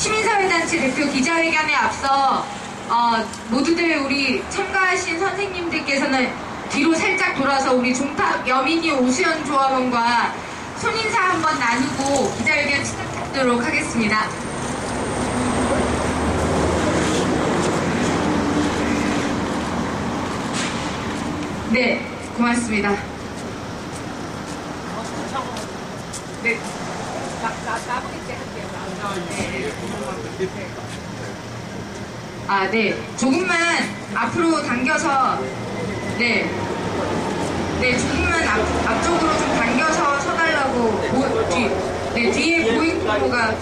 시민사회단체 대표 기자회견에 앞서 모두들 우리 참가하신 선생님들께서는 뒤로 살짝 돌아서 우리 종탑 여민이 오수연 조합원과 손인사 한번 나누고 기자회견 시작하도록 하겠습니다. 네, 고맙습니다. 네. 네. 조금만 앞으로 당겨서, 조금만 앞쪽으로 좀 당겨서 서달라고, 뒤에 보행 도로가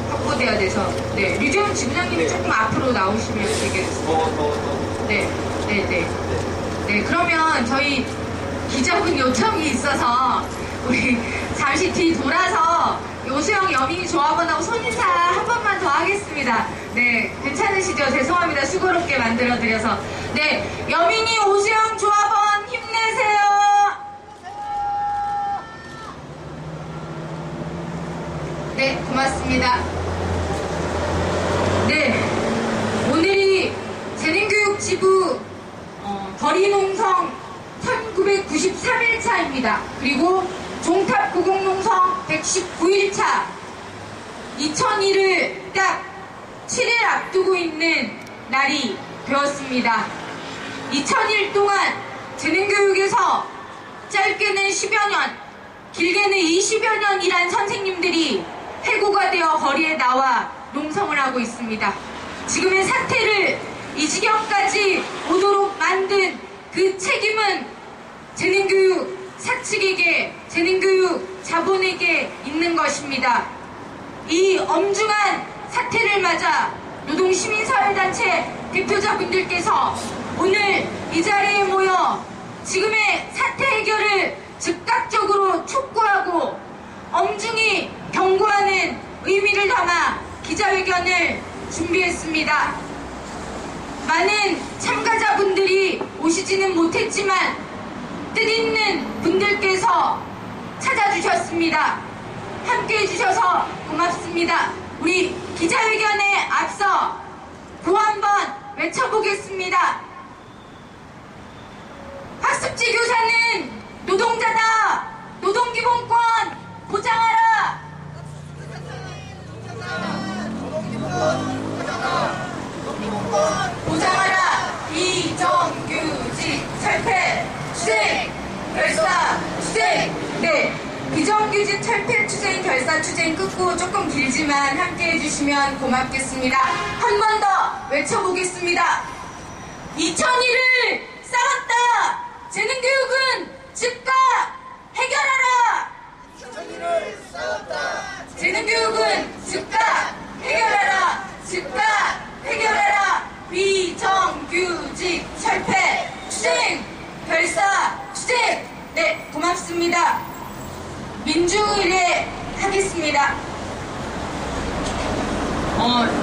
확보돼야 돼서, 류재훈 지부장님이 조금 앞으로 나오시면 되겠습니다. 그러면 저희 기자분 요청이 있어서, 우리 잠시 뒤 돌아서 오수영 여민이 조합원하고 손인사 한 번만 더 하겠습니다. 네, 괜찮으시죠? 죄송합니다. 수고롭게 만들어드려서. 네, 여민이 오수영 조합원 힘내세요. 네, 고맙습니다. 네, 오늘이 재능교육지부 거리농성 1993일차입니다. 그리고 종탑 구공농성 119일차 2000일을 딱 7일 앞두고 있는 날이 되었습니다. 2000일 동안 재능교육에서 짧게는 10여 년, 길게는 20여 년 일한 선생님들이 해고가 되어 거리에 나와 농성을 하고 있습니다. 지금의 사태를 이 지경까지 오도록 만든 그 책임은 재능교육 사측에게, 재능교육 자본에게 있는 것입니다. 이 엄중한 사태를 맞아 노동시민사회단체 대표자분들께서 오늘 이 자리에 모여 지금의 사태 해결을 즉각적으로 촉구하고 엄중히 경고하는 의미를 담아 기자회견을 준비했습니다. 많은 참가자분들이 오시지는 못했지만 뜻있는 분들께서 찾아주셨습니다. 함께해 주셔서 고맙습니다. 우리 기자회견에 앞서 구호 한번 외쳐보겠습니다. 학습지 교사는 노동자다. 노동기본권 보장하라. 보장하라. 비정규직 철폐 추진 결사 추진. 네, 비정규직 철폐 추진 결사 추진 끊고 조금 길지만 함께 해주시면 고맙겠습니다. 한 번 더 외쳐보겠습니다. 2000일을 싸웠다. 재능교육은 즉각 해결하라. 2000일을 싸웠다. 재능교육은 즉각 해결하라. 즉각 해결하라. 비정규직 철폐 추진 결사 추진. 네, 고맙습니다. 민주의례 하겠습니다.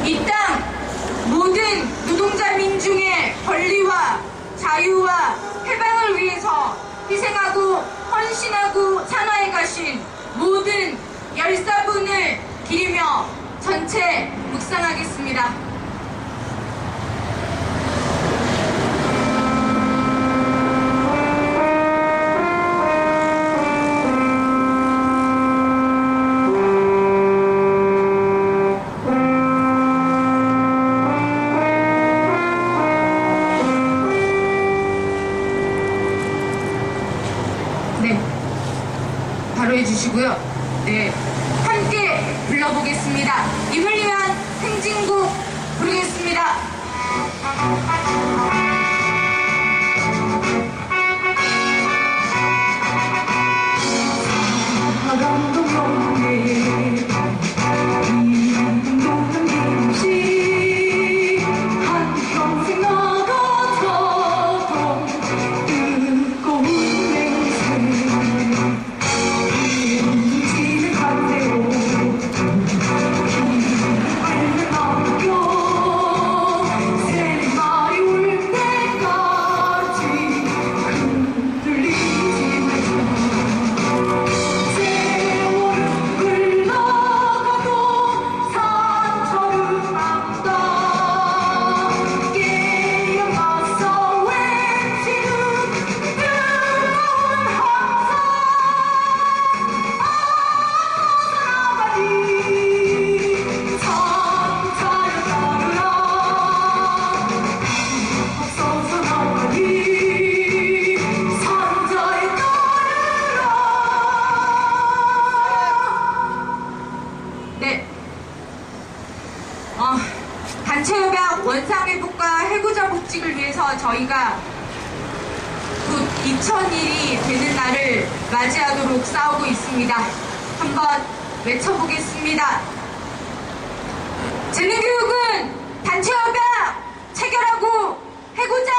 이 땅 모든 노동자 민중의 권리와 자유와 해방을 위해서 희생하고 헌신하고 산화해 가신 모든 열사분을 기리며 전체 묵상하겠습니다. 해주시고요. 네, 함께 불러보겠습니다. 이를 위한 행진곡 부르겠습니다. 단체협약 원상회복과 해고자 복직을 위해서 저희가 곧 2000일이 되는 날을 맞이하도록 싸우고 있습니다. 한번 외쳐보겠습니다. 재능교육은 단체협약 체결하고 해고자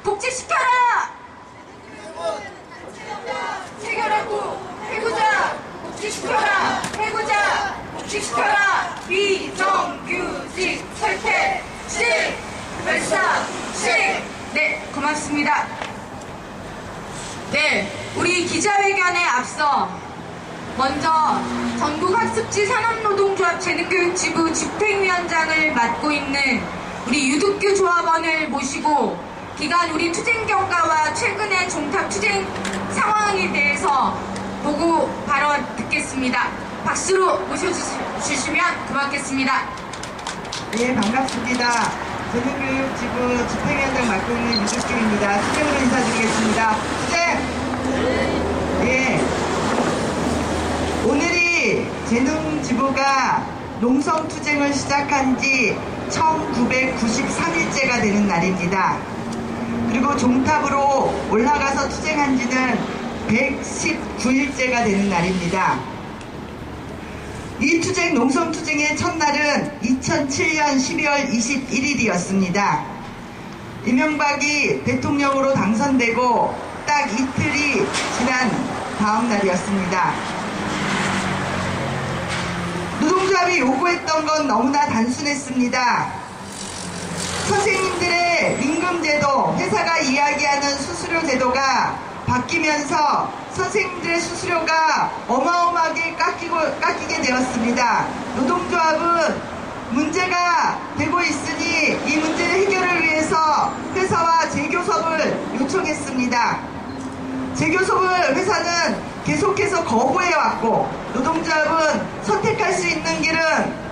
복직시켜라! 체결하고 해고자 복직시켜라! 해고자 복직시켜라! 비정규직 철퇴 실 발사 실. 네, 고맙습니다. 네, 우리 기자회견에 앞서 먼저 전국학습지 산업노동조합 재능교육지부 집행위원장을 맡고 있는 우리 유득규 조합원을 모시고 기간 우리 투쟁 경과와 최근의 종탑 투쟁 상황에 대해서 보고 발언 듣겠습니다. 박수로 모셔주시면 고맙겠습니다. 예, 반갑습니다. 재능교육지부 집행위원장 맡고 있는 유득규입니다. 투쟁으로 인사드리겠습니다. 투쟁! 예. 오늘이 재능지부가 농성투쟁을 시작한 지 1993일째가 되는 날입니다. 그리고 종탑으로 올라가서 투쟁한 지는 119일째가 되는 날입니다. 이 투쟁, 농성투쟁의 첫날은 2007년 12월 21일이었습니다. 이명박이 대통령으로 당선되고 딱 이틀이 지난 다음 날이었습니다. 노동조합이 요구했던 건 너무나 단순했습니다. 선생님들의 임금제도, 회사가 이야기하는 수수료 제도가 바뀌면서 선생님들의 수수료가 어마어마하게 깎이게 되었습니다. 노동조합은 문제가 되고 있으니 이 문제 해결을 위해서 회사와 재교섭을 요청했습니다. 재교섭을 회사는 계속해서 거부해왔고 노동조합은 선택할 수 있는 길은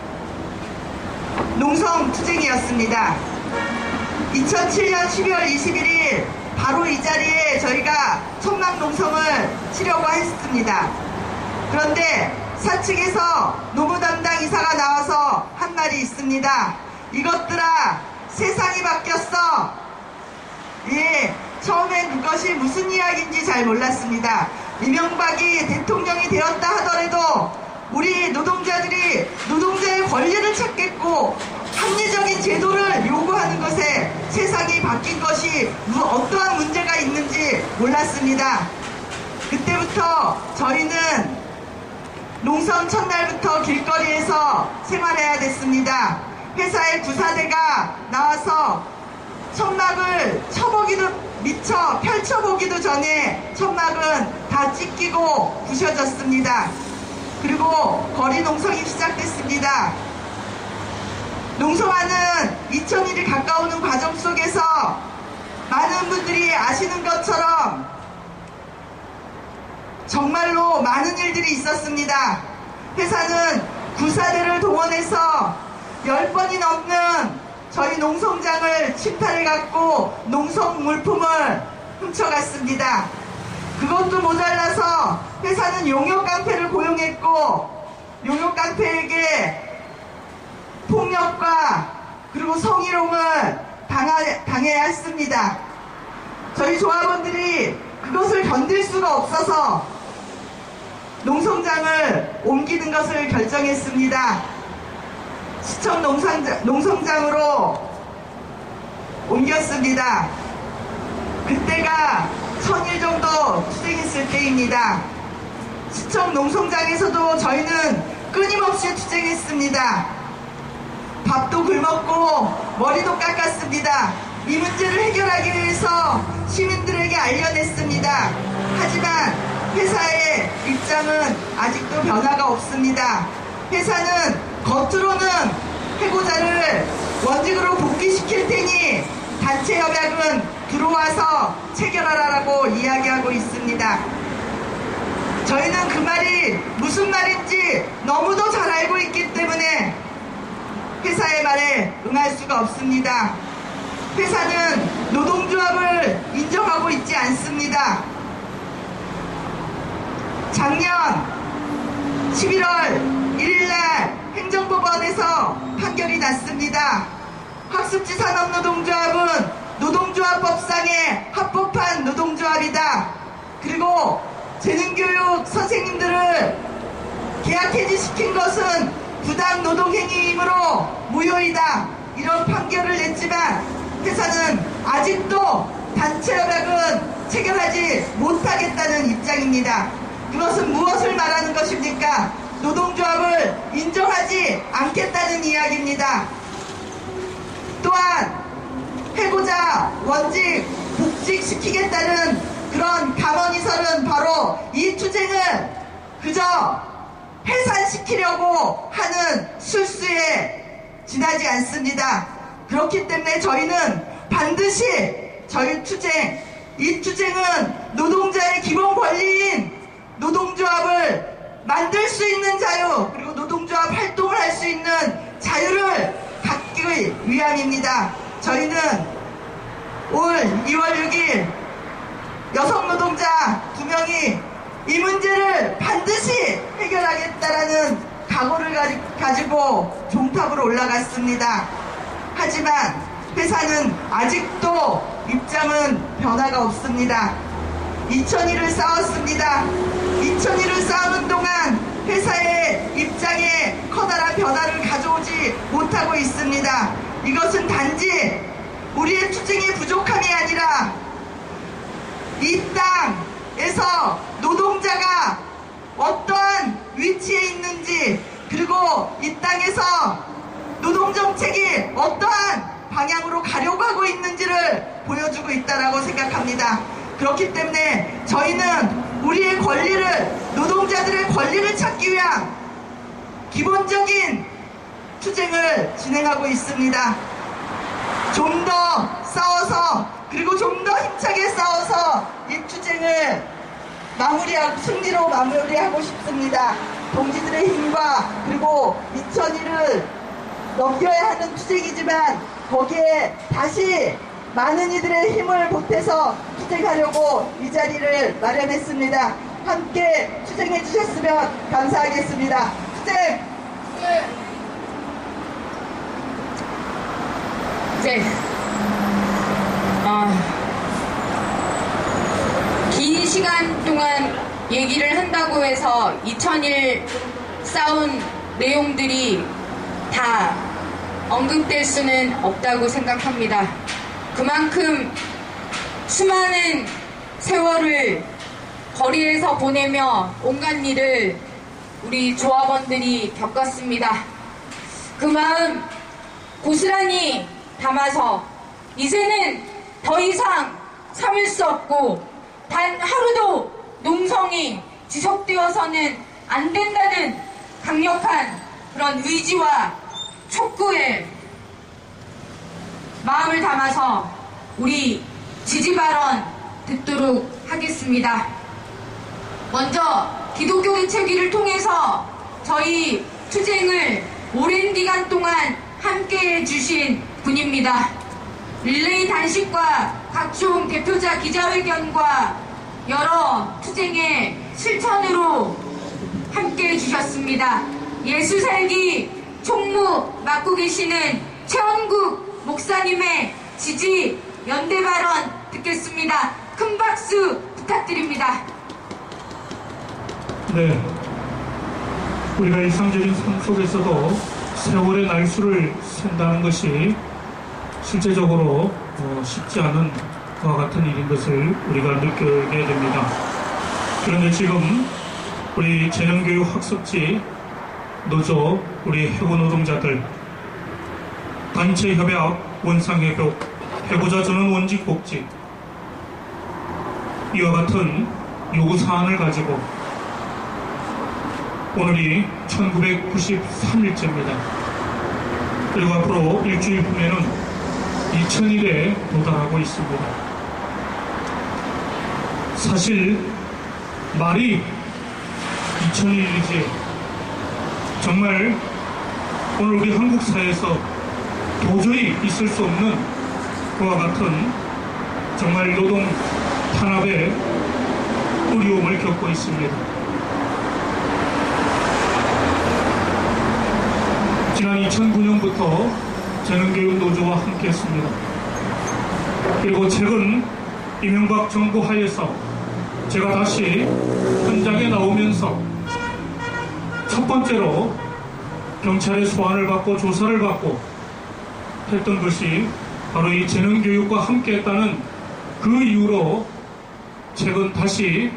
농성투쟁이었습니다. 2007년 12월 21일 바로 이 자리에 저희가 천막농성을 치려고 했습니다. 그런데 사측에서 노무담당 이사가 나와서 한 말이 있습니다. 이것들아, 세상이 바뀌었어. 예, 처음엔 그것이 무슨 이야기인지 잘 몰랐습니다. 이명박이 대통령이 되었다 하더라도 우리 노동자들이 노동자의 권리를 찾겠고 합리적인 제도를 요구하는 것에 세상이 바뀐 것이 어떠한 문제가 있는지 몰랐습니다. 그때부터 저희는 농성 첫날부터 길거리에서 생활해야 됐습니다. 회사의 구사대가 나와서 천막을 미처 펼쳐보기도 전에 천막은 다 찢기고 부셔졌습니다. 그리고 거리 농성이 시작됐습니다. 농성하는 2000일이 가까우는 과정 속에서 많은 분들이 아시는 것처럼 정말로 많은 일들이 있었습니다. 회사는 구사대를 동원해서 10번이 넘는 저희 농성장을 침탈해갖고 농성 물품을 훔쳐갔습니다. 그것도 모자라서 회사는 용역깡패를 고용했고 용역깡패에게 폭력과 그리고 성희롱을 당해야 했습니다. 저희 조합원들이 그것을 견딜 수가 없어서 농성장을 옮기는 것을 결정했습니다. 시청 농성장으로 옮겼습니다. 그때가 1000일 정도 투쟁했을 때입니다. 시청 농성장에서도 저희는 끊임없이 투쟁했습니다. 밥도 굶었고 머리도 깎았습니다. 이 문제를 해결하기 위해서 시민들에게 알려냈습니다. 하지만 회사의 입장은 아직도 변화가 없습니다. 회사는 겉으로는 해고자를 원직으로 복귀시킬 테니 단체 협약은 들어와서 체결하라고 이야기하고 있습니다. 저희는 그 말이 무슨 말인지 너무도 잘 알고 있기 때문에 회사의 말에 응할 수가 없습니다. 회사는 노동조합을 인정하고 있지 않습니다. 작년 11월 1일날 행정법원에서 판결이 났습니다. 학습지 산업노동조합은 노동조합법상에 합법한 노동조합이다. 그리고 재능교육 선생님들을 계약 해지시킨 것은 부당 노동행위이므로 무효이다. 이런 판결을 냈지만 회사는 아직도 단체협약은 체결하지 못하겠다는 입장입니다. 그것은 무엇을 말하는 것입니까? 노동조합을 인정하지 않겠다는 이야기입니다. 또한 해고자 원직 복직시키겠다는 그런 감언이설은 바로 이 투쟁을 그저 해산시키려고 하는 술수에 지나지 않습니다. 그렇기 때문에 저희는 반드시 저희 투쟁, 이 투쟁은 노동자의 기본 권리인 노동조합을 만들 수 있는 자유, 그리고 노동조합 활동을 할 수 있는 자유를 갖기 위함입니다. 저희는 올 2월 6일 여성 노동자 2명이 이 문제를 반드시 해결하겠다라는 각오를 가지고 종탑으로 올라갔습니다. 하지만 회사는 아직도 입장은 변화가 없습니다. 2000일을 싸웠습니다. 2000일을 싸우는 동안 회사의 입장에 커다란 변화를 가져오지 못하고 있습니다. 이것은 단지 우리의 투쟁의 부족함이 아니라 이 땅에서 노동자가 어떠한 위치에 있는지, 그리고 이 땅에서 노동정책이 어떠한 방향으로 가려고 하고 있는지를 보여주고 있다고 생각합니다. 그렇기 때문에 저희는 우리의 권리를, 노동자들의 권리를 찾기 위한 기본적인 투쟁을 진행하고 있습니다. 좀 더 싸워서, 그리고 좀 더 힘차게 싸워서 이 투쟁을 승리로 마무리하고 싶습니다. 동지들의 힘과 그리고 2000일을 넘겨야 하는 투쟁이지만 거기에 다시 많은 이들의 힘을 보태서 투쟁하려고 이 자리를 마련했습니다. 함께 투쟁해 주셨으면 감사하겠습니다. 투쟁! 네. 긴 시간 동안 얘기를 한다고 해서 2000일 싸운 내용들이 다 언급될 수는 없다고 생각합니다. 그만큼 수많은 세월을 거리에서 보내며 온갖 일을 우리 조합원들이 겪었습니다. 그 마음 고스란히 담아서 이제는 더 이상 참을 수 없고 단 하루도 농성이 지속되어서는 안 된다는 강력한 그런 의지와 촉구에 마음을 담아서 우리 지지 발언 듣도록 하겠습니다. 먼저 기독교 개척기를 통해서 저희 투쟁을 오랜 기간 동안 함께해 주신 분입니다. 릴레이 단식과 각종 대표자 기자회견과 여러 투쟁의 실천으로 함께해 주셨습니다. 예수살기 총무 맡고 계시는 최원국 목사님의 지지 연대 발언 듣겠습니다. 큰 박수 부탁드립니다. 네, 우리가 일상적인 삶 속에서도 세월의 날수를 센다는 것이 실제적으로 쉽지 않은 그와 같은 일인 것을 우리가 느끼게 됩니다. 그런데 지금 우리 재능교육 학습지 노조, 우리 해고 노동자들, 단체협약, 원상회복, 해고자 전원 원직 복직, 이와 같은 요구사안을 가지고 오늘이 1993일째입니다. 그리고 앞으로 일주일 후에는 2000일에 도달하고 있습니다. 사실 말이 2000일이지 정말 오늘 우리 한국 사회에서 도저히 있을 수 없는 그와 같은 정말 노동 탄압의 어려움을 겪고 있습니다. 지난 2009년부터 재능교육 노조와 함께했습니다. 그리고 최근 이명박 정부 하에서 제가 다시 현장에 나오면서 첫 번째로 경찰의 소환을 받고 조사를 받고 했던 것이 바로 이 재능교육과 함께했다는 그 이후로 최근 다시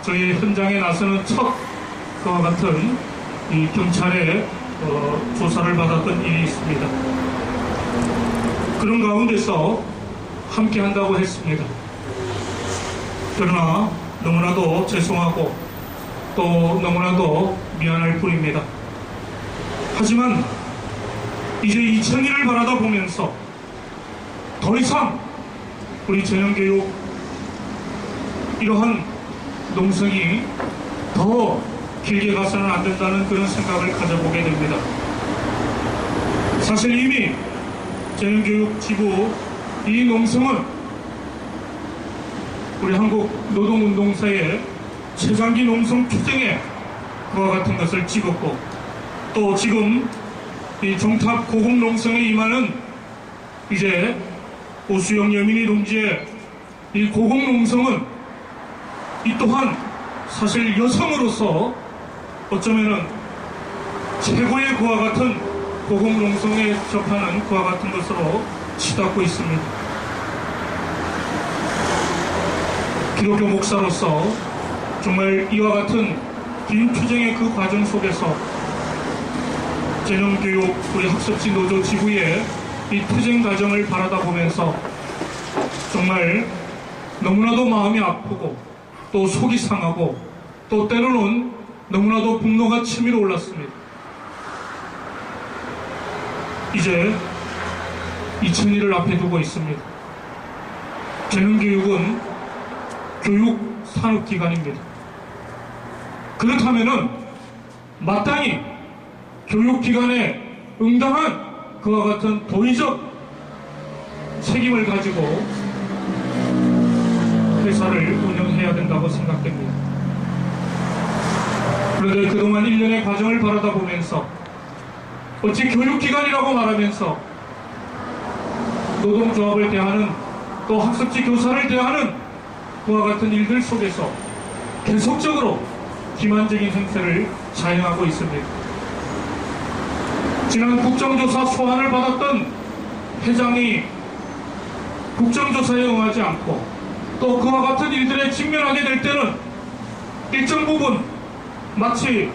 저희 현장에 나서는 첫 그와 같은 이 경찰의 조사를 받았던 일이 있습니다. 그런 가운데서 함께 한다고 했습니다. 그러나 너무나도 죄송하고 또 너무나도 미안할 뿐입니다. 하지만 이제 2000일을 바라다 보면서 더 이상 우리 재능교육 이러한 농성이 더 길게 가서는 안 된다는 그런 생각을 가져보게 됩니다. 사실 이미 재능교육 지부 이 농성은 우리 한국 노동운동사의 최장기 농성 투쟁에 그와 같은 것을 찍었고 또 지금 이 종탑 고공농성에 임하는 이제 오수영 여민희 동지의 이 고공농성은 이 또한 사실 여성으로서 어쩌면은 최고의 그와 같은 고공농성에 접하는 그와 같은 것으로 치닫고 있습니다. 기독교 목사로서 정말 이와 같은 긴 투쟁의 그 과정 속에서 재능교육 우리 학습지 노조 지부의 이 투쟁 과정을 바라다 보면서 정말 너무나도 마음이 아프고 또 속이 상하고 또 때로는 너무나도 분노가 치밀어 올랐습니다. 이제 2000일을 앞에 두고 있습니다. 재능교육은 교육산업기관입니다. 그렇다면은 마땅히 교육기관에 응당한 그와 같은 도의적 책임을 가지고 회사를 운영해야 된다고 생각됩니다. 그런데 그동안 1년의 과정을 바라다 보면서 어찌 교육기관이라고 말하면서 노동조합을 대하는 또 학습지 교사를 대하는 그와 같은 일들 속에서 계속적으로 기만적인 행태를 자행하고 있습니다. 지난 국정조사 소환을 받았던 회장이 국정조사에 응하지 않고 또 그와 같은 일들에 직면하게 될 때는 일정 부분 마치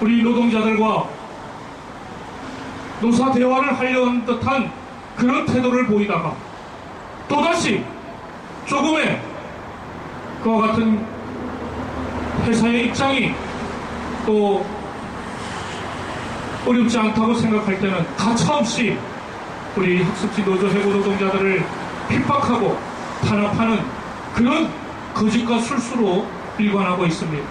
우리 노동자들과 노사 대화를 하려는 듯한 그런 태도를 보이다가 또다시 조금의 그와 같은 회사의 입장이 또 어렵지 않다고 생각할 때는 가차없이 우리 학습지 노조 해고 노동자들을 핍박하고 탄압하는 그런 거짓과 술수로 일관하고 있습니다.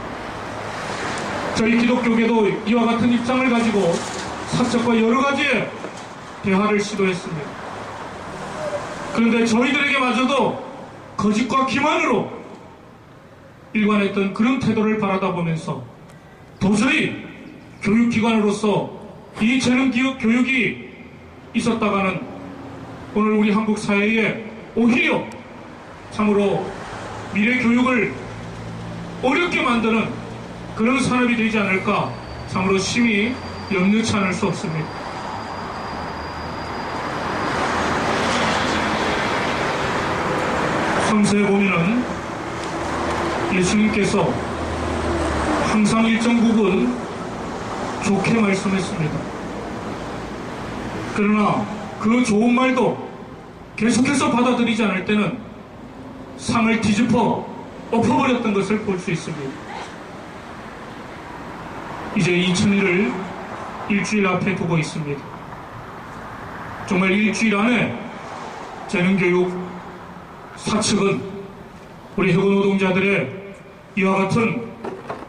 저희 기독교계도 이와 같은 입장을 가지고 사적과 여러 가지의 대화를 시도했습니다. 그런데 저희들에게마저도 거짓과 기만으로 일관했던 그런 태도를 바라다 보면서 도저히 교육기관으로서 이 재능교육이 있었다가는 오늘 우리 한국 사회에 오히려 참으로 미래 교육을 어렵게 만드는 그런 산업이 되지 않을까 참으로 심히 염려치 않을 수 없습니다. 성서에 보면은 예수님께서 항상 일정 부분 좋게 말씀했습니다. 그러나 그 좋은 말도 계속해서 받아들이지 않을 때는 상을 뒤집어 엎어버렸던 것을 볼 수 있습니다. 이제 2000일을 일주일 앞에 두고 있습니다. 정말 일주일 안에 재능교육 사측은 우리 해고 노동자들의 이와 같은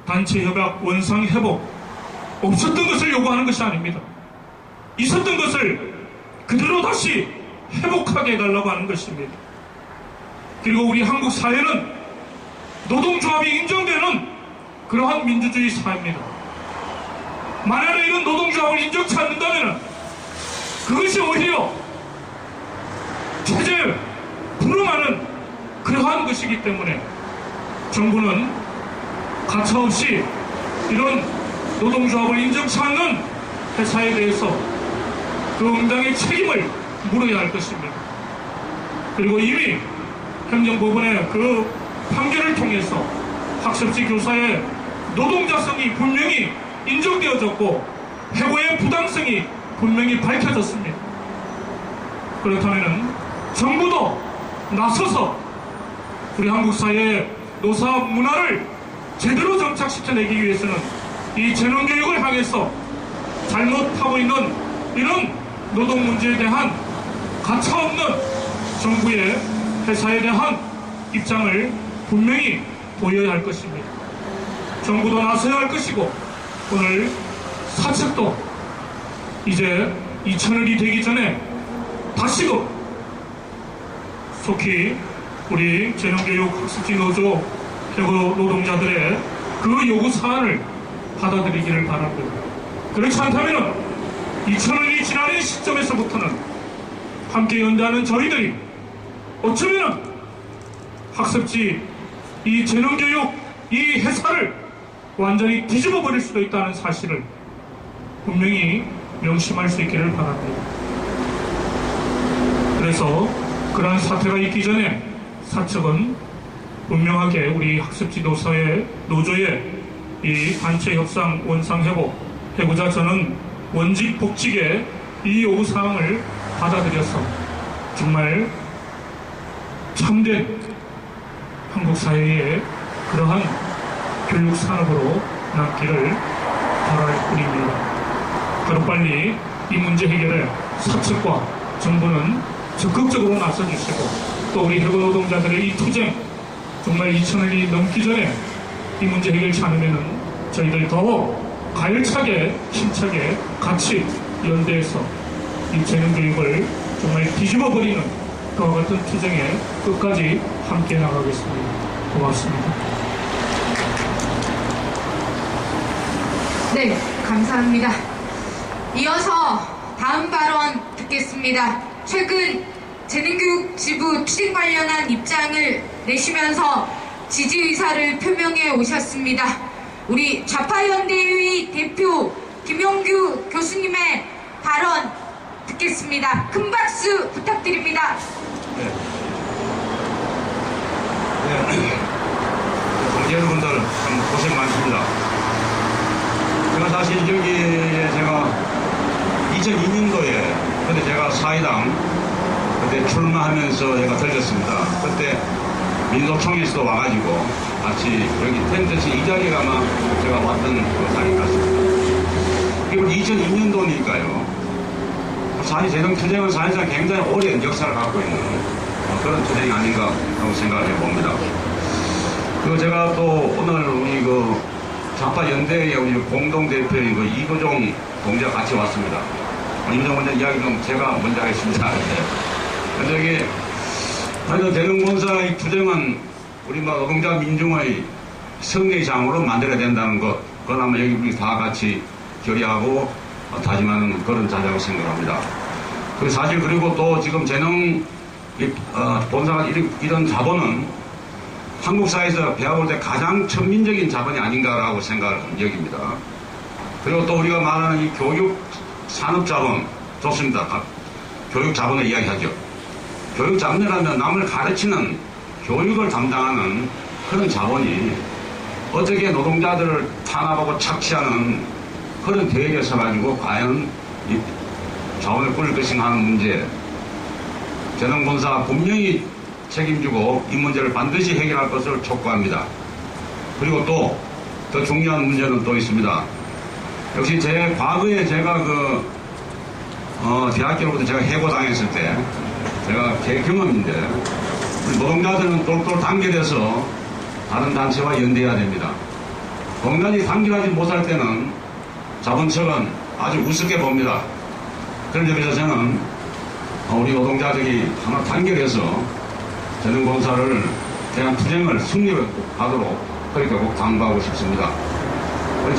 단체 협약 원상 회복 없었던 것을 요구하는 것이 아닙니다. 있었던 것을 그대로 다시 회복하게 해달라고 하는 것입니다. 그리고 우리 한국 사회는 노동조합이 인정되는 그러한 민주주의 사회입니다. 만약에 이런 노동조합을 인정치 않는다면 그것이 오히려 체제에 불응하는 그러한 것이기 때문에 정부는 가차없이 이런 노동조합을 인정치 않는 회사에 대해서 그 응당의 책임을 물어야 할 것입니다. 그리고 이미 행정법원의 그 판결을 통해서 학습지 교사의 노동자성이 분명히 인정되어졌고 해고의 부당성이 분명히 밝혀졌습니다. 그렇다면 정부도 나서서 우리 한국 사회의 노사업 문화를 제대로 정착시켜내기 위해서는 이 재능교육을 향해서 잘못하고 있는 이런 노동 문제에 대한 가차없는 정부의 회사에 대한 입장을 분명히 보여야 할 것입니다. 정부도 나서야 할 것이고 오늘 사측도 이제 2000일이 되기 전에 다시금 속히 우리 재능교육 학습지 노조 해고 노동자들의 그 요구사안을 받아들이기를 바랍니다. 그렇지 않다면 2000년이 지나는 시점에서부터는 함께 연대하는 저희들이 어쩌면 학습지 이 재능교육 이 회사를 완전히 뒤집어 버릴 수도 있다는 사실을 분명히 명심할 수 있기를 바랍니다. 그래서 그러한 사태가 있기 전에 사측은 분명하게 우리 학습지 노조의 이 단체 협상 원상 해고자 저는 원직 복직의 이 요구사항을 받아들여서 정말 참된 한국 사회의 그러한 교육 산업으로 남기를 바랄 뿐입니다. 하루빨리 이 문제 해결에 사측과 정부는 적극적으로 나서주시고 또 우리 해고 노동자들의 이 투쟁 정말 2000일이 넘기 전에 이 문제 해결치 않으면 저희들 더 가열차게 힘차게 같이 연대해서 이 재능교육을 정말 뒤집어 버리는 그와 같은 투쟁에 끝까지 함께 나가겠습니다. 고맙습니다. 네, 감사합니다. 이어서 다음 발언 듣겠습니다. 최근 재능교육 지부 추진 관련한 입장을 내시면서 지지 의사를 표명해 오셨습니다. 우리 좌파연대의 대표 김용규 교수님의 발언 듣겠습니다. 큰 박수 부탁드립니다. 동지 여러분들 참 고생 많습니다. 제가 사실 여기에 제가 2002년도에 그때 제가 사회당 그때 출마하면서 제가 들렸습니다. 그때 민노총에서도 와가지고 같이 여기 텐트에서 이 자리가 아마 제가 왔던 그 자리 같습니다. 그리고 2002년도니까요. 사실 재능투쟁은 사실상 굉장히 오랜 역사를 갖고 있는 그런 투쟁이 아닌가 하고 생각을 해봅니다. 그 제가 또 오늘 우리 그 좌파연대의 우리 공동대표인 그 이구종 동지와 같이 왔습니다. 이구종 먼저 이야기 좀 제가 먼저 하겠습니다. 근데 여기 하여튼 재능본사의 투쟁은 우리 노동자 민중의 승리의 장으로 만들어야 된다는 것, 그건 아마 여기 우리 다 같이 결의하고 다짐하는 그런 자리라고 생각합니다. 그 사실 그리고 또 지금 재능 본사가 이런 자본은 한국 사회에서 배워볼 때 가장 천민적인 자본이 아닌가라고 생각을 여깁니다. 그리고 또 우리가 말하는 이 교육 산업 자본 좋습니다. 교육 자본을 이야기하죠. 교육 자본이라면 남을 가르치는 교육을 담당하는 그런 자본이 어떻게 노동자들을 탄압하고 착취하는 그런 대회에 서가지고 과연 이 자원을 꾸릴 것인가 하는 문제, 재능본사가 분명히 책임지고 이 문제를 반드시 해결할 것을 촉구합니다. 그리고 또 더 중요한 문제는 또 있습니다. 역시 제 과거에 제가 대학교로부터 제가 해고당했을 때 제가 제 경험인데 노동자들은 똘똘 단결해서 다른 단체와 연대해야 됩니다. 노동자들이 단결하지 못할 때는 자본측은 아주 우습게 봅니다. 그런 점에서 저는 우리 노동자들이 하나 단결해서 재능본사를 대한 투쟁을 승리하도록 그렇게 꼭 당부하고 싶습니다.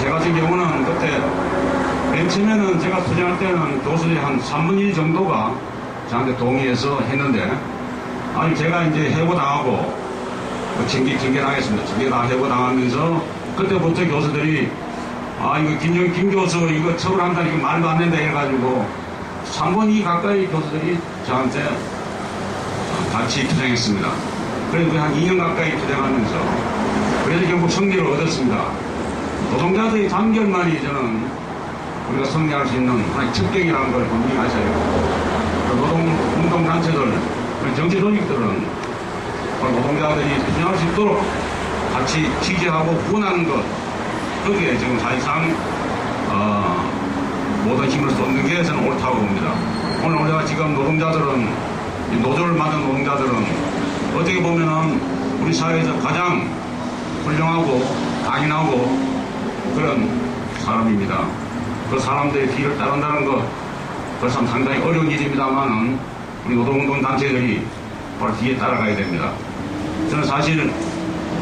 제가 같은 경우는 그때 맨 처음에는 제가 투쟁할 때는 교수들이 한 3분의 1 정도가 저한테 동의해서 했는데, 아니, 제가 이제 해고당하고, 징계당했습니다. 징계당 해고당하면서, 그때부터 교수들이, 이거 김 교수 이거 처벌한다, 이거 말도 안 된다 해가지고, 3분의 2 가까이 교수들이 저한테 같이 투쟁했습니다. 그래서 한 2년 가까이 투쟁하면서, 그래서 결국 승리를 얻었습니다. 노동자들의 단결만이 저는 우리가 승리할 수 있는 하나의 첩경이라는 걸 분명히 아셔야 되고, 노동운동단체들, 정치 조직들은 노동자들이 투쟁할 수 있도록 같이 지지하고 후원하는 것, 거기에 지금 사실상 모든 힘을 쏟는 게 저는 옳다고 봅니다. 오늘 우리가 지금 노동자들은, 노조를 만든 노동자들은 어떻게 보면은 우리 사회에서 가장 훌륭하고 강인하고 그런 사람입니다. 그 사람들의 뒤를 따른다는 것, 그것은 상당히 어려운 일입니다만은 우리 노동운동 단체들이 바로 뒤에 따라가야 됩니다. 저는 사실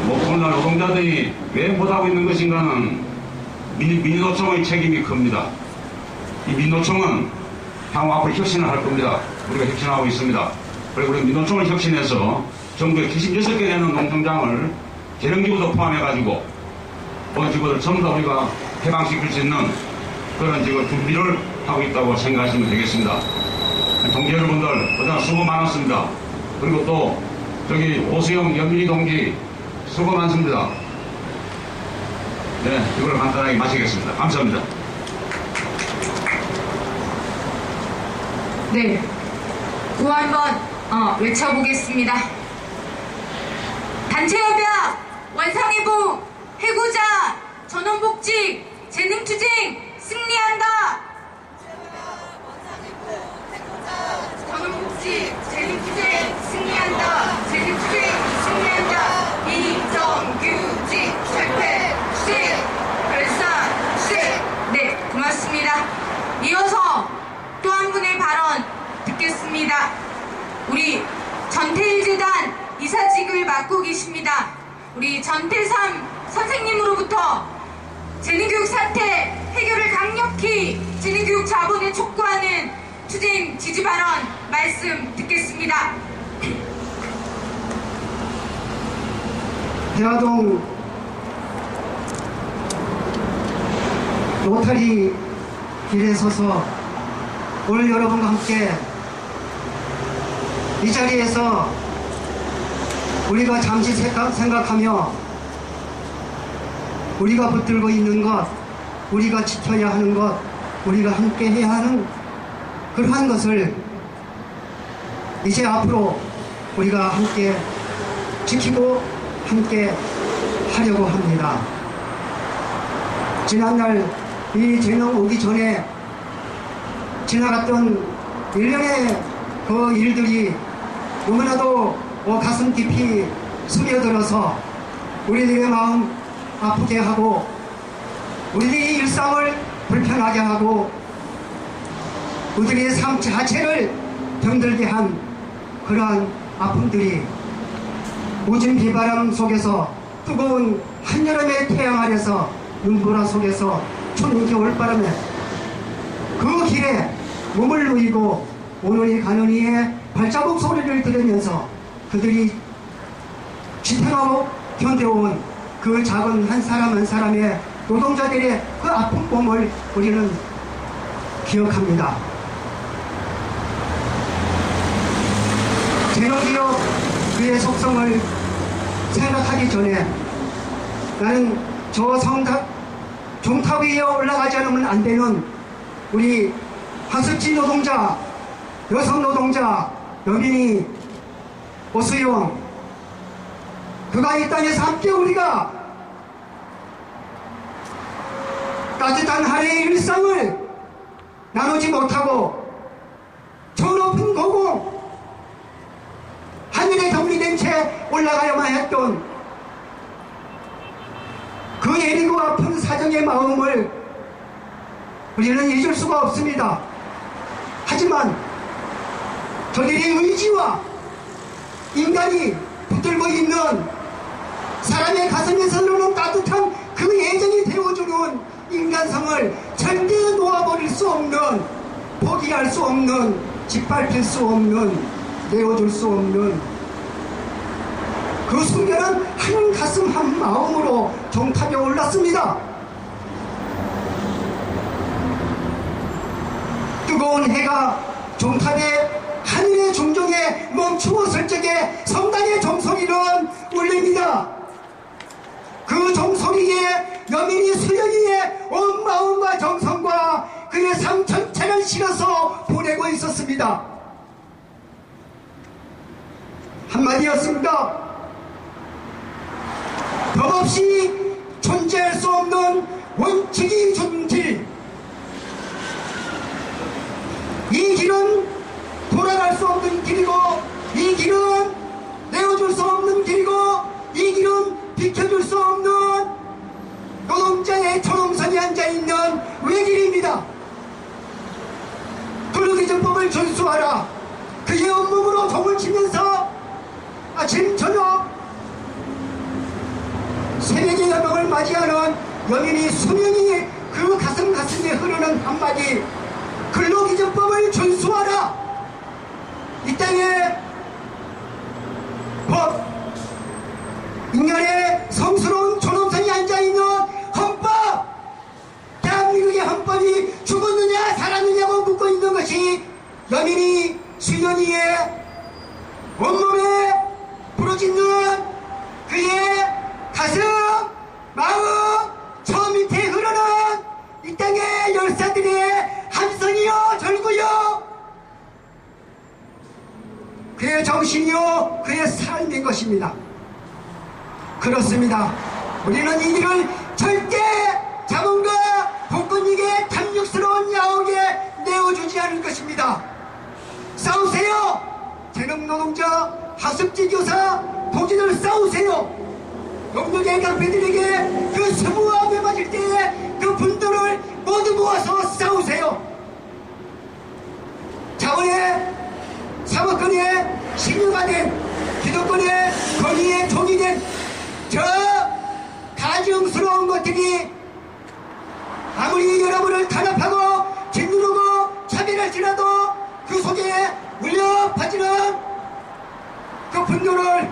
오늘날 노동자들이 왜 못하고 있는 것인가는 민노총의 책임이 큽니다. 이 민노총은 향후 앞으로 혁신을 할 겁니다. 우리가 혁신하고 있습니다. 그리고 우리 민노총을 혁신해서 전국에 76개 되는 농성장을 재령지구도 포함해가지고 모든 지구들 전부 다 우리가 해방시킬 수 있는 그런 지금 준비를 하고 있다고 생각하시면 되겠습니다. 동지 여러분들 그동안 수고 많았습니다. 그리고 또 저기 오수영 연민이 동지 수고 많습니다. 네, 이걸 간단하게 마치겠습니다. 감사합니다. 네, 구호 한번 외쳐보겠습니다. 단체협약, 완상회복, 해고자, 전원복직, 재능투쟁, 승리한다! 전원복직, 재능투쟁, 승리한다! 재능투쟁, 승리한다! 비정규직, 철폐, 투쟁, 결산, 투쟁! 네, 고맙습니다. 이어서 또 한 분의 발언 듣겠습니다. 우리 전태일재단 이사직을 맡고 계십니다. 우리 전태삼 선생님으로부터 재능교육 사태 해결을 강력히 재능교육 자본에 촉구하는 투쟁 지지 발언 말씀 듣겠습니다. 대화동 로타리 길에 서서 오늘 여러분과 함께 이 자리에서 우리가 잠시 생각하며 우리가 붙들고 있는 것, 우리가 지켜야 하는 것, 우리가 함께 해야 하는 그러한 것을 이제 앞으로 우리가 함께 지키고 함께 하려고 합니다. 지난날 이 재능 오기 전에 지나갔던 일련의 그 일들이 너무나도 가슴 깊이 스며들어서 우리들의 마음 아프게 하고 우리들의 일상을 불편하게 하고 우리들의 삶 자체를 병들게 한 그러한 아픔들이 우진 비바람 속에서 뜨거운 한여름의 태양 아래서 눈보라 속에서 추운 겨울바람에 그 길에 몸을 누이고 오늘이 가는 이의 발자국 소리를 들으면서 그들이 지탱하고 견뎌온 그 작은 한 사람 한 사람의 노동자들의 그 아픈 몸을 우리는 기억합니다. 재능기업 그의 속성을 생각하기 전에 나는 저 종탑 위에 올라가지 않으면 안 되는 우리 하숙지 노동자, 여성 노동자, 여민이, 오수영, 그가 이 땅에서 함께 우리가 따뜻한 하루의 일상을 나누지 못하고 저 높은 고공, 하늘에 정리된 채 올라가야만 했던 그 애리고 아픈 사정의 마음을 우리는 잊을 수가 없습니다. 하지만 저들의 의지와 인간이 붙들고 있는 사람의 가슴에서 흐르는 따뜻한 그 애정이 되어주는 인간성을 절대 놓아버릴 수 없는, 포기할 수 없는, 짓밟힐 수 없는, 내어줄 수 없는 그 순간은 한 가슴 한 마음으로 종탑에 올랐습니다. 뜨거운 해가 종탑에 하늘의 중종에 멈추었을 적에 성단의 종소리는 울립니다. 그 종소리에 여민이 수연이의 온 마음과 정성과 그의 삶 전체를 실어서 보내고 있었습니다. 한마디였습니다. 법 없이 존재할 수 없는 원칙이 존재. 이 길은 돌아갈 수 없는 길이고, 이 길은 내어줄 수 없는 길이고, 이 길은 비켜줄 수 없는 노동자의 초롱선이 앉아있는 외길입니다. 근로기준법을 준수하라. 그의 온몸으로 종을 치면서 아침 저녁 새벽의 여명을 맞이하는 여민이 수명이 그 가슴에 흐르는 한마디, 근로기준법을 준수하라. 이 땅에 법, 인간의 성스러운 존엄성이 앉아있는 헌법, 대한민국의 헌법이 죽었느냐 살았느냐고 묻고 있는 것이 여민이 수연이의 온몸에 부러지는 그의 가슴, 마음, 저 밑에 흐르는 이 땅의 열사들의 함성이요 절구요, 그의 정신이요 그의 삶인 것입니다. 그렇습니다. 우리는 이 길을 절대 자본과 복권익의 탐욕스러운 야옥에 내어주지 않을 것입니다. 싸우세요. 재능노동자, 학습지 교사, 도지들 싸우세요. 영국의 강패들에게 그 수부함에 맞을 때에 그 분들을 모두 모아서 싸우세요. 자원의 사법권의 신유가 된, 기득권의 권위의 종이 된 저 가증스러운 것들이 아무리 여러분을 탄압하고 짓누르고 차별할지라도 그 속에 울려 퍼지는 그 분노를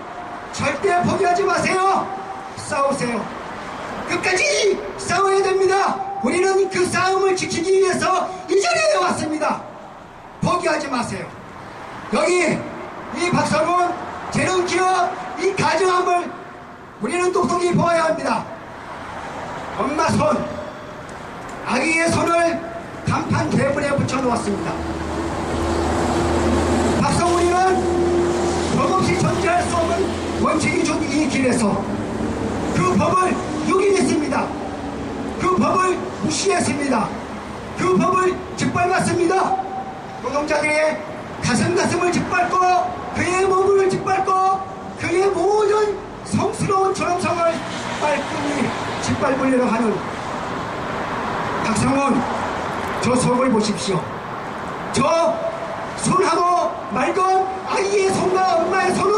절대 포기하지 마세요. 싸우세요. 끝까지 싸워야 됩니다. 우리는 그 싸움을 지키기 위해서 이 자리에 왔습니다. 포기하지 마세요. 여기 이 박성훈 재능기업 이 가정함을 우리는 똑똑히 보아야 합니다. 엄마 손, 아기의 손을 간판 대문에 붙여놓았습니다. 박성훈이는 법 없이 존재할 수 없는 원칙이 준 이 길에서 그 법을 유린했습니다. 그 법을 무시했습니다. 그 법을 짓밟았습니다. 노동자들의 가슴을 짓밟고 그의 몸을 짓밟고 그의 모든 성스러운 존엄성을 깔끔히 짓밟으려고 하는 박성훈, 저 속을 보십시오. 저 손하고 맑은 아이의 손과 엄마의 손은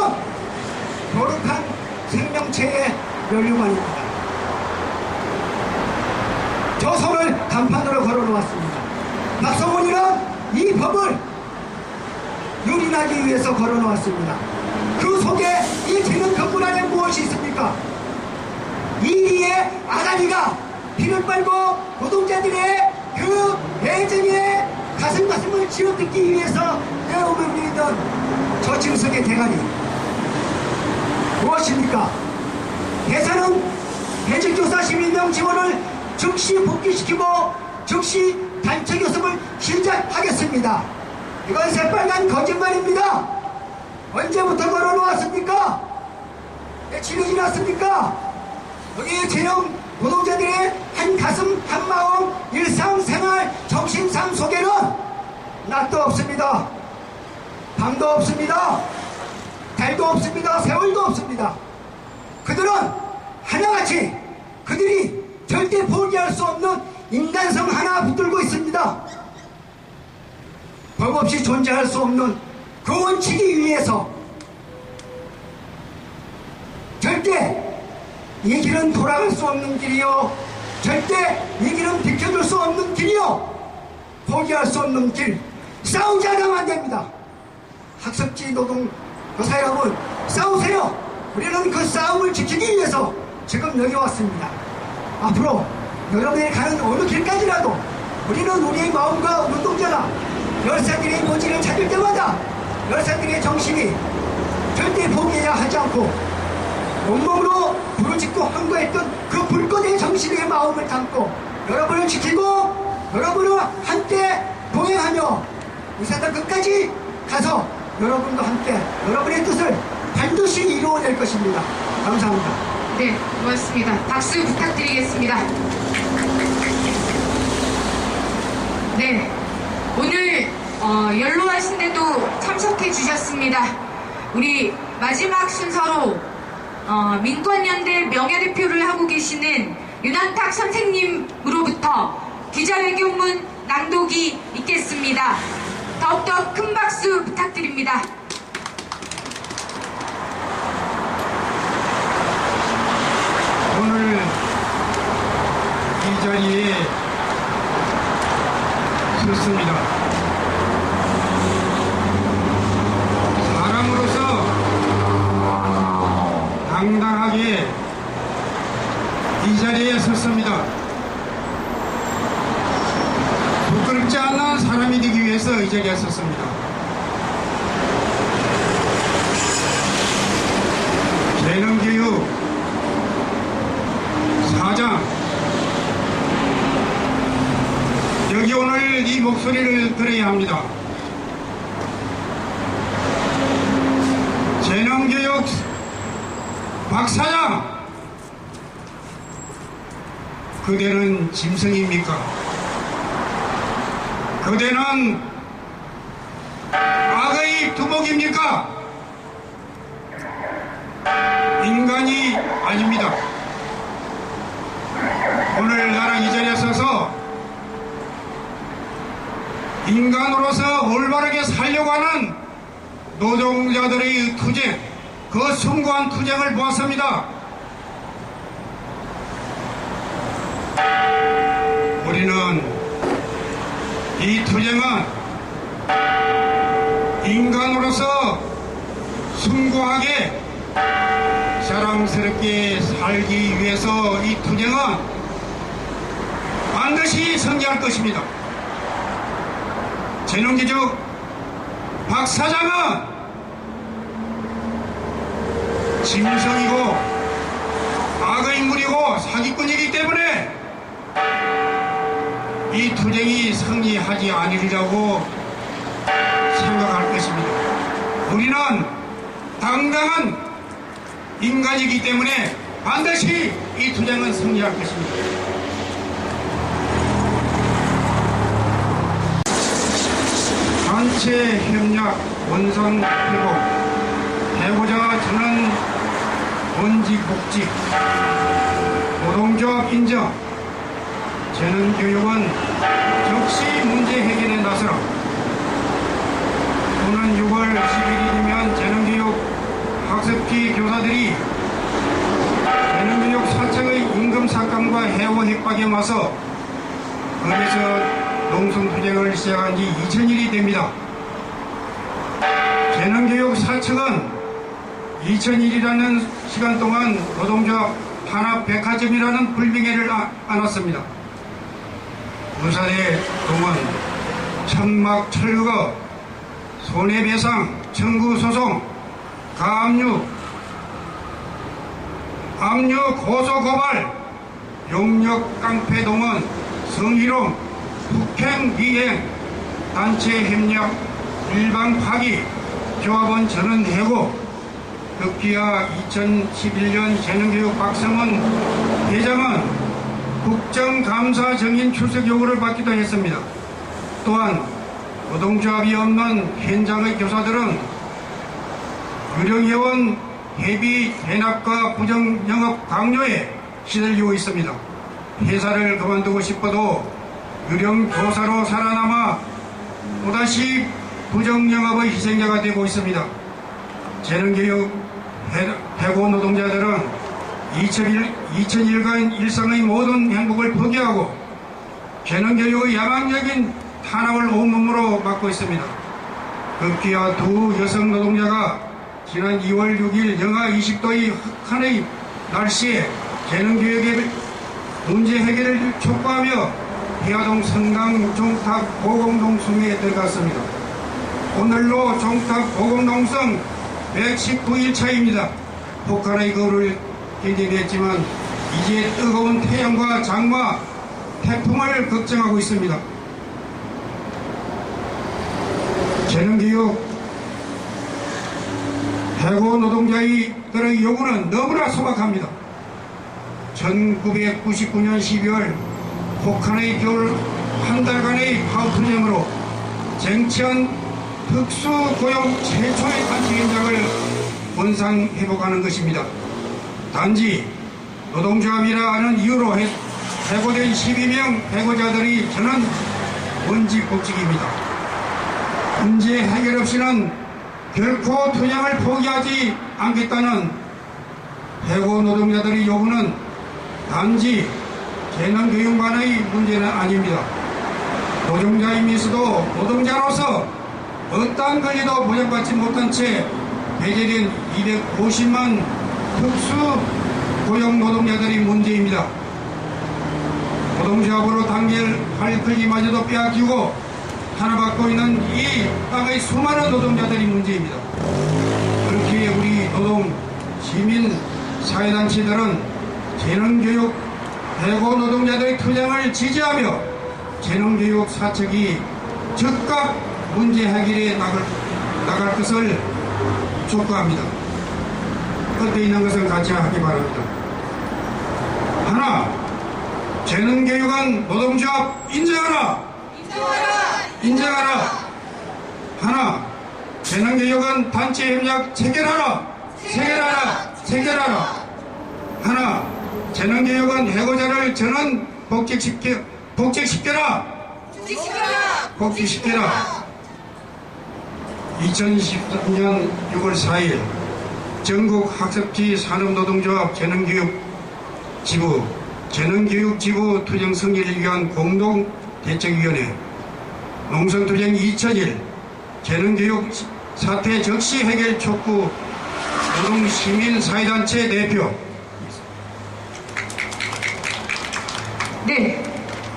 거룩한 생명체의 연료만입니다. 저 손을 간판으로 걸어놓았습니다. 박성훈이는 이 법을 유린하기 위해서 걸어놓았습니다. 그 속에 이 재능 건물 안에 무엇이 있습니까? 이리의 아가리가 피를 빨고 노동자들의 그 애정의 가슴을 치러뜯기 위해서 내어오고 있는 저 짐승의 대가리 무엇입니까? 대사는 해직교사 12명 지원을 즉시 복귀시키고 즉시 단체 교섭을 시작하겠습니다. 이건 새빨간 거짓말입니다. 언제부터 걸어놓았습니까? 며칠이 지났습니까? 여기 재형 노동자들의 한 가슴 한 마음 일상생활 정신삶 속에는 낮도 없습니다. 밤도 없습니다. 달도 없습니다. 세월도 없습니다. 그들은 하나같이 그들이 절대 포기할 수 없는 인간성 하나 붙들고 있습니다. 법 없이 존재할 수 없는 그 원칙이 위해서 절대 이 길은 돌아갈 수 없는 길이요 절대 이 길은 비켜줄 수 없는 길이요, 포기할 수 없는 길. 싸우지 않으면 안 됩니다. 학습지 노동 교사 여러분, 싸우세요. 우리는 그 싸움을 지키기 위해서 지금 여기 왔습니다. 앞으로 여러분이 가는 어느 길까지라도 우리는 우리의 마음과 운동자가 열사들의 본질을 찾을 때마다 열사들의 정신이 절대 포기해야 하지 않고 온몸으로 부르짖고 항거했던 그 불꽃의 정신의 마음을 담고 여러분을 지키고 여러분을 함께 동행하며 이 세상 끝까지 가서 여러분과 함께 여러분의 뜻을 반드시 이루어낼 것입니다. 감사합니다. 네, 고맙습니다. 박수 부탁드리겠습니다. 네, 오늘 연로하신데도 참석해 주셨습니다. 우리 마지막 순서로 민권연대 명예대표를 하고 계시는 윤한탁 선생님으로부터 기자회견문 낭독이 있겠습니다. 더욱더 큰 박수 부탁드립니다. 오늘 이 자리에 섰습니다. 사람으로서 당당하게 이 자리에 섰습니다. 부끄럽지 않은 사람이 되기 위해서 이 자리에 섰습니다. 재능교육 사장, 여기 오늘 이 목소리를 들어야 합니다. 재능교육 박사장, 그대는 짐승입니까? 그대는 악의 두목입니까? 인간이 아닙니다. 오늘 나랑 이 자리에 서서 인간으로서 올바르게 살려고 하는 노동자들의 투쟁, 그 숭고한 투쟁을 보았습니다. 우리는 이 투쟁은 인간으로서 숭고하게 자랑스럽게 살기 위해서 이 투쟁은 반드시 승리할 것입니다. 재능교육 박사장은 짐승이고 악의 인물이고 사기꾼이기 때문에 이 투쟁이 승리하지 않으리라고 생각할 것입니다. 우리는 당당한 인간이기 때문에 반드시 이 투쟁은 승리할 것입니다. 단체 협력 원상 회복, 배우자 전원 원직 복직, 노동조합 인정, 재능교육은 즉시 문제 해결에 나서라. 오는 6월 11일이면 재능교육 학습지 교사들이 재능교육 사측의 임금 삭감과 해고 협박에 맞서 거기서 농성투쟁을 시작한 지 2000일이 됩니다. 재능교육 사측은 2000일이라는 시간 동안 노동조합 탄압 백화점이라는 불명예를 안았습니다. 부산의 동원, 천막 철거, 손해배상, 청구소송, 가압류, 압류 고소고발, 용역 깡패 동원, 성희롱, 북행 미행, 단체 협력, 일방 파기, 조합원 전원 해고, 급기야 2011년 재능교육 박성원 회장은 국정감사 정인 출석 요구를 받기도 했습니다. 또한 노동조합이 없는 현장의 교사들은 유령회원 회비 대납과 부정영업 강요에 시달리고 있습니다. 회사를 그만두고 싶어도 유령교사로 살아남아 또다시 부정영업의 희생자가 되고 있습니다. 재능교육 해고 노동자들은 2000일간 일상의 모든 행복을 포기하고 재능교육의 야망적인 탄압을 온몸으로 맡고 있습니다. 급기야 두 여성 노동자가 지난 2월 6일 영하 20도의 흑한의 날씨에 재능교육의 문제 해결을 촉구하며 해화동 성강 종탑 보공농성에 들어갔습니다. 오늘로 종탑 보공농성 119일 차입니다. 폭발의 거울을 견뎌냈지만 이제 뜨거운 태양과 장마, 태풍을 걱정하고 있습니다. 재능교육 해고 노동자들의 요구는 너무나 소박합니다. 1999년 12월 혹한의 겨울 한 달간의 파업투쟁으로 쟁취한 특수고용 최초의 단체 현장을 원상회복하는 것입니다. 단지 노동조합이라 하는 이유로 해고된 12명 해고자들이 저는 원직복직입니다. 문제 해결 없이는 결코 투쟁을 포기하지 않겠다는 해고 노동자들의 요구는 단지 재능교육만의 문제는 아닙니다. 노동자이면서도 노동자로서 어떠한 권리도 보장받지 못한 채 배제된 250만 특수고용 노동자들의 문제입니다. 노동조합으로 단결할 권리마저도 빼앗기고 하나받고 있는 이 땅의 수많은 노동자들의 문제입니다. 그렇게 우리 노동, 시민, 사회단체들은 재능교육, 해고 노동자들의 투쟁을 지지하며 재능교육 사측이 즉각 문제 해결에 나갈 것을 촉구합니다. 곁에 있는 것을 같이 하기 바랍니다. 하나, 재능교육은 노동조합 인정하라! 인정하라! 하나, 재능교육은 단체 협약 체결하라! 체결하라! 하나, 재능교육은 해고자를 전원 복직시켜라! 2013년 6월 4일 전국 학습지 산업노동조합 재능교육지부 투쟁 승리를 위한 공동대책위원회 농성투쟁 2001 재능교육 사태 적시 해결 촉구 노동시민사회단체 대표. 네,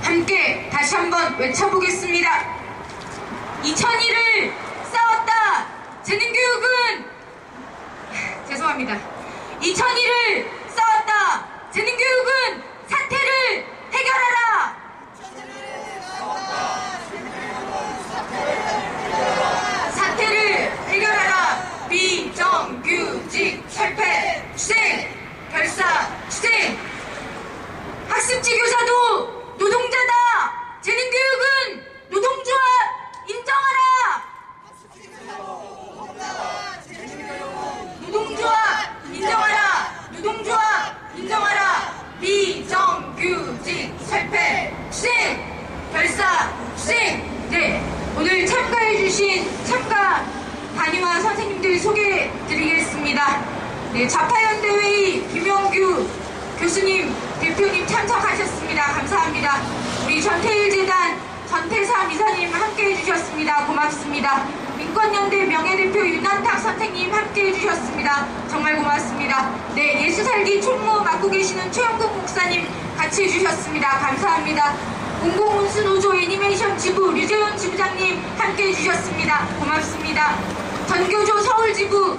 함께 다시 한번 외쳐보겠습니다. 2001을 싸웠다. 재능교육은 죄송합니다. 2001을 싸웠다. 재능교육은 사태를 해결하라. 사태를 해결하라. 비정규직 철폐 투쟁 결사 투쟁. 학습지 교사도 노동자다. 재능교육은 노동조합 인정하라. 노동조합 인정하라. 노동조합 인정하라. 비정규직 철폐 투쟁 결사 투쟁. 네, 오늘 참가해주신 참가 단위와 선생님들 소개해드리겠습니다. 네, 자파연대회의 김영규 교수님, 대표님 참석하셨습니다. 감사합니다. 우리 전태일재단 전태삼 이사님 함께 해주셨습니다. 고맙습니다. 민권연대 명예대표 윤한탁 선생님 함께 해주셨습니다. 정말 고맙습니다. 네, 예수살기 총무 맡고 계시는 최영국 목사님 같이 해주셨습니다. 감사합니다. 공공운수노조 애니메이션 지부 류재훈 지부장님 함께 해주셨습니다. 고맙습니다. 전교조 서울지부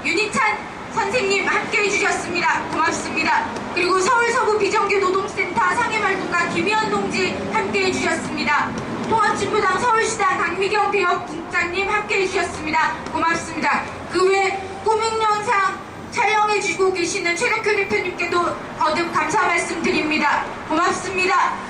윤희찬 선생님 함께 해주셨습니다. 고맙습니다. 그리고 서울서부 비정규 노동센터 상해말동가 김희연 동지 함께 해주셨습니다. 통합진보당 서울시당 강미경 대역국장님 함께 해주셨습니다. 고맙습니다. 그 외 꾸민영상 촬영해주고 계시는 최덕효 대표님께도 거듭 감사 말씀드립니다. 고맙습니다.